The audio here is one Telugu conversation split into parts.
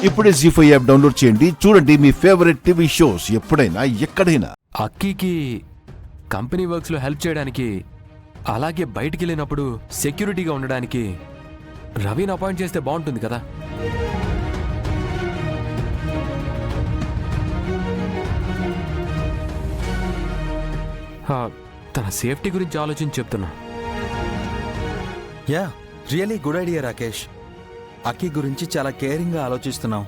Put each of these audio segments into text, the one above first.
ఇప్పుడే జీ5 యాప్ డౌన్లోడ్ చేయండి. చూడండి మీ ఫేవరెట్ టీవీ షోస్ ఎప్పుడైనా ఎక్కడైనా. అక్కీకి కంపెనీ వర్క్స్లో హెల్ప్ చేయడానికి, అలాగే బయటికి వెళ్ళినప్పుడు సెక్యూరిటీగా ఉండడానికి రవిని అపాయింట్ చేస్తే బాగుంటుంది కదా. తన సేఫ్టీ గురించి ఆలోచించి చెప్తున్నా. Yeah, really good idea Rakesh. Akki గురించి చాలా కేరింగ్గా ఆలోచిస్తున్నావు.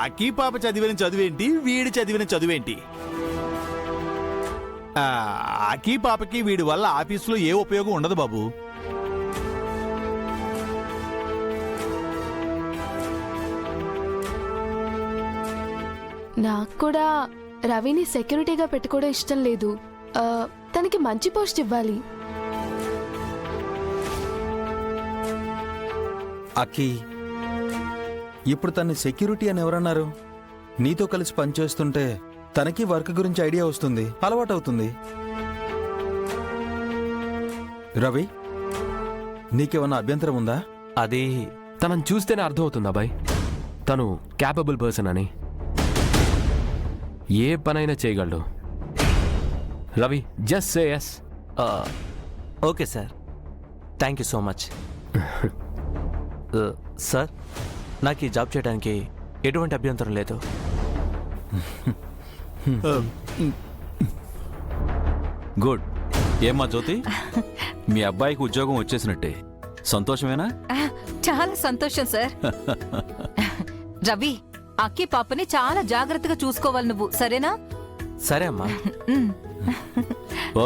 అక్కీ పాప చదివిన చదువేంటి, వీడి చదివిన చదువేంటి? అక్కీ పాపకి వీడి వల్ల ఆఫీసులో ఏ ఉపయోగం ఉండదు బాబు. నాకు కూడా రవిని సెక్యూరిటీగా పెట్టుకోవడం ఇష్టం లేదు. తనకి మంచి పోస్ట్ ఇవ్వాలి. అక్కీ, ఇప్పుడు తన్ని సెక్యూరిటీ అని ఎవరన్నారు? నీతో కలిసి పనిచేస్తుంటే తనకి వర్క్ గురించి ఐడియా వస్తుంది, అలవాటు అవుతుంది. రవి, నీకేమన్నా అభ్యంతరం ఉందా? అది తనని చూస్తేనే అర్థమవుతుంది అబ్బాయి, తను క్యాపబుల్ పర్సన్ అని. ఏ పనైనా చేయగలడు. Ravi, just say yes. Okay sir, thank you so much. Sir, నాకు ఈ జాబ్ చేయడానికి ఎటువంటి అభ్యంతరం లేదు. గుడ్. ఏమ్మా జ్యోతి, మీ అబ్బాయికి ఉద్యోగం వచ్చేసినట్టే, సంతోషమేనా? చాలా సంతోషం సార్. రవి, అక్కి పాపని చాలా జాగ్రత్తగా చూసుకోవాలి నువ్వు, సరేనా? సరే అమ్మా.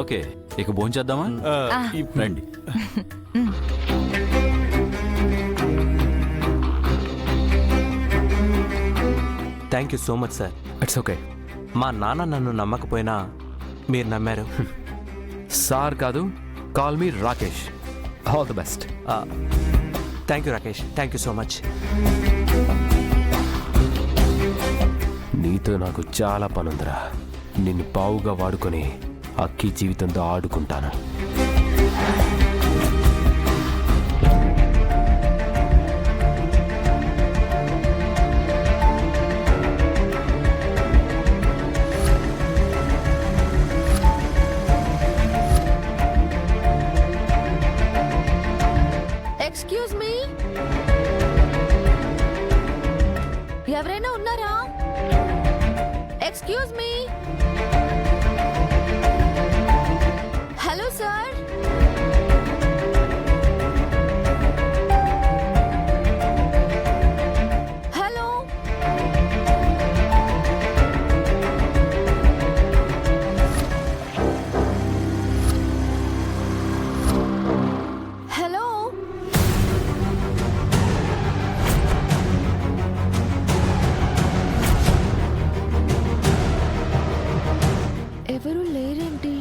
ఓకే, ఇక భోంచేద్దామా? రండి. Thank you so much sir. It's okay. మా నాన్న నన్ను నమ్మకపోయినా మీరు నమ్మారు. సార్ కాదు, call me Rakesh. All the best. Thank you Rakesh, thank you so much. నీతో నాకు చాలా పనుందిరా. నిన్ను పావుగా వాడుకొని అక్కీ జీవితంతో ఆడుకుంటాను. ఎక్స్క్యూజ్ మీ, ఎవరైనా ఉన్నారా? Excuse me. Hello sir. Hello. Hello. ఎవరు లేరేంటి?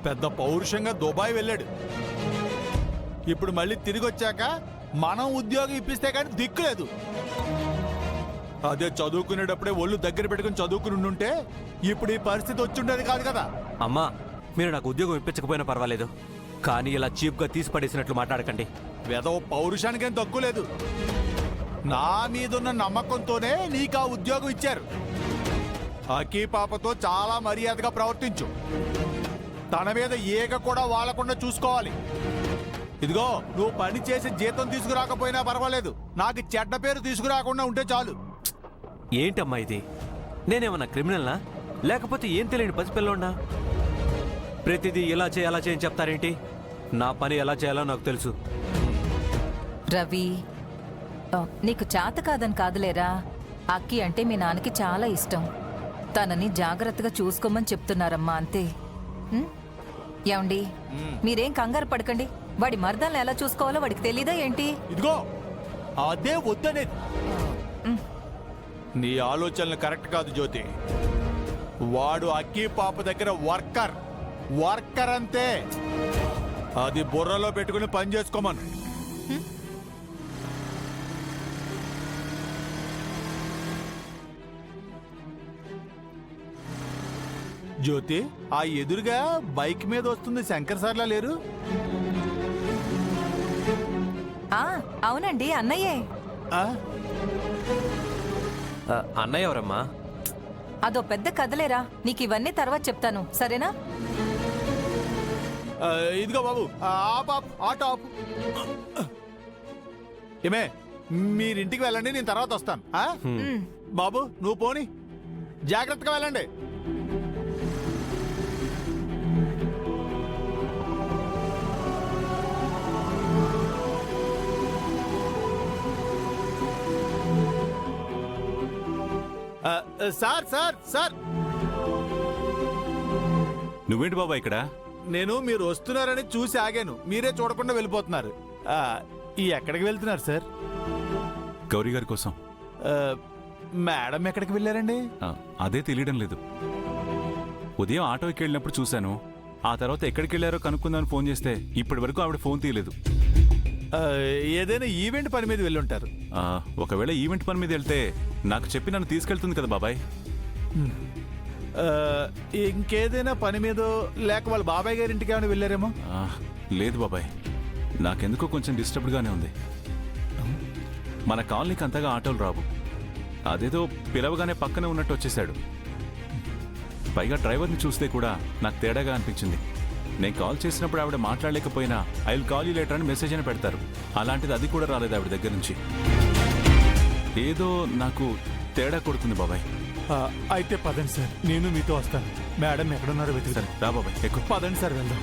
పెద్ద పౌరుషంగా దుబాయ్ వెళ్ళాడు. ఇప్పుడు మళ్ళీ తిరిగి వచ్చాక మనం ఉద్యోగం ఇప్పిస్తే కానీ దిక్కులేదు. అదే చదువుకునేటప్పుడే ఒళ్ళు దగ్గర పెట్టుకుని చదువుకుని ఉండుంటే ఇప్పుడు ఈ పరిస్థితి వచ్చుండేది కాదు కదా. అమ్మా, మీరు నాకు ఉద్యోగం ఇప్పించకపోయినా పర్వాలేదు, కానీ ఇలా చీప్గా తీసి పడేసినట్లు మాట్లాడకండి. వెదవ పౌరుషానికేం తక్కువ లేదు. నా మీదున్న నమ్మకంతోనే నీకు ఆ ఉద్యోగం ఇచ్చారు. అక్కీ పాపతో చాలా మర్యాదగా ప్రవర్తించు. తన మీద ఏగ కూడా వాలకుండా చూసుకోవాలి. ఇదిగో, నువ్వు పని చేసి జీతం తీసుకురాకపోయినా పర్వాలేదు, నాకు చెడ్డ పేరు తీసుకురాకుండా ఉంటే చాలు. ఏంటమ్మా ఇది? నేనేమన్నా క్రిమినల్నా, లేకపోతే ఏం తెలియని పసిపిల్లోన్నా? ప్రతిదీ ఇలా చేయి అలా చేయని చెప్తారేంటి? నా పని ఎలా చేయాలో నాకు తెలుసు. రవి, నీకు చేత కాదని కాదులేరా, అక్కి అంటే మీ నాన్నకి చాలా ఇష్టం. తనని జాగ్రత్తగా చూసుకోమని చెప్తున్నారమ్మా అంతే. ఉం? ఏమండి మీరేం కంగారు పడకండి. వాడి మర్దాలను ఎలా చూసుకోవాలో వాడికి తెలీదా ఏంటి? ఇదిగో అదే వద్దనేది. నీ ఆలోచనలు కరెక్ట్ కాదు జ్యోతి. వాడు అక్కి పాప దగ్గర వర్కర్ అంతే. అది బుర్రలో పెట్టుకుని పని చేసుకోమను. జ్యోతి, ఆ ఎదురుగా బైక్ మీద వస్తుంది శంకర్ సార్లా లేరు? ఆ అవునండి, అన్నయ్యే. ఆ? అన్నయ్య ఎవరమ్మా? అదో పెద్ద కథలేరా, నీకు ఇవన్నీ తర్వాత చెప్తాను, సరేనా? ఇదిగో బాబు, ఆటో ఆపు. ఏమే, మీరింటికి వెళ్ళండి, నేను తర్వాత వస్తాను. ఉం. బాబు నువ్వు పోని, జాగ్రత్తగా వెళ్ళండి. సార్ నువ్వేంటి బాబా ఇక్కడ? నేను మీరు వస్తున్నారని చూసి ఆగాను, మీరే చూడకుండా వెళ్ళిపోతున్నారు. ఈ ఎక్కడికి వెళ్తున్నారు సార్? గౌరీ గారి కోసం. మేడం ఎక్కడికి వెళ్ళారండి? అదే తెలియడం లేదు. ఉదయం ఆటోకి వెళ్ళినప్పుడు చూశాను. ఆ తర్వాత ఎక్కడికి వెళ్ళారో కనుక్కుందామని ఫోన్ చేస్తే ఇప్పటి వరకు ఆవిడ ఫోన్ తీయలేదు. ఏదైనా ఈవెంట్ పని మీద వెళ్ళి ఉంటారు. ఒకవేళ ఈవెంట్ పని మీద వెళ్తే నాకు చెప్పి నన్ను తీసుకెళ్తుంది కదా బాబాయ్. ఇంకేదైనా పని మీద, లేక వాళ్ళ బాబాయ్ గారి ఇంటికి ఏమైనా వెళ్ళారేమో? లేదు బాబాయ్, నాకెందుకో కొంచెం డిస్టర్బ్డ్గానే ఉంది. మన కాలనీకి అంతగా ఆటోలు రావు. అదేదో పిలవగానే పక్కనే ఉన్నట్టు వచ్చేసాడు. పైగా డ్రైవర్ని చూస్తే కూడా నాకు తేడాగా అనిపించింది. నేను కాల్ చేసినప్పుడు ఆవిడ మాట్లాడలేకపోయినా I will call you later అని మెసేజ్ అని పెడతారు. అలాంటిది అది కూడా రాలేదు ఆవిడ దగ్గర నుంచి. ఏదో నాకు తేడా కొడుతుంది బాబాయ్. అయితే పదండి సార్, నేను మీతో వస్తాను. మేడం ఎక్కడున్నారో వెతుకుతాను. రా బాబాయ్, ఎక్కువ. పదండి సార్, వెళ్దాం.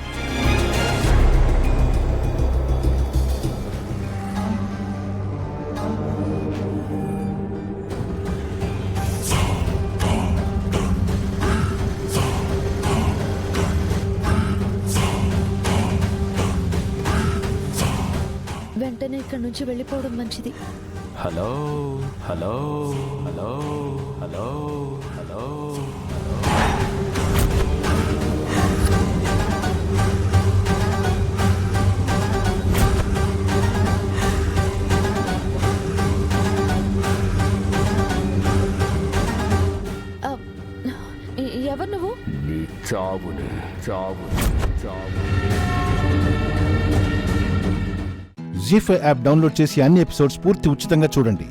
వెంటనే ఇక్కడి నుంచి వెళ్ళిపోవడం మంచిది. Hello hello hello hello hello. ఎవరు నువ్వు? నీ చావుని చావు చావు. జీ5 యాప్ డౌన్లోడ్ చేసి అన్ని ఎపిసోడ్స్ పూర్తి ఉచితంగా చూడండి.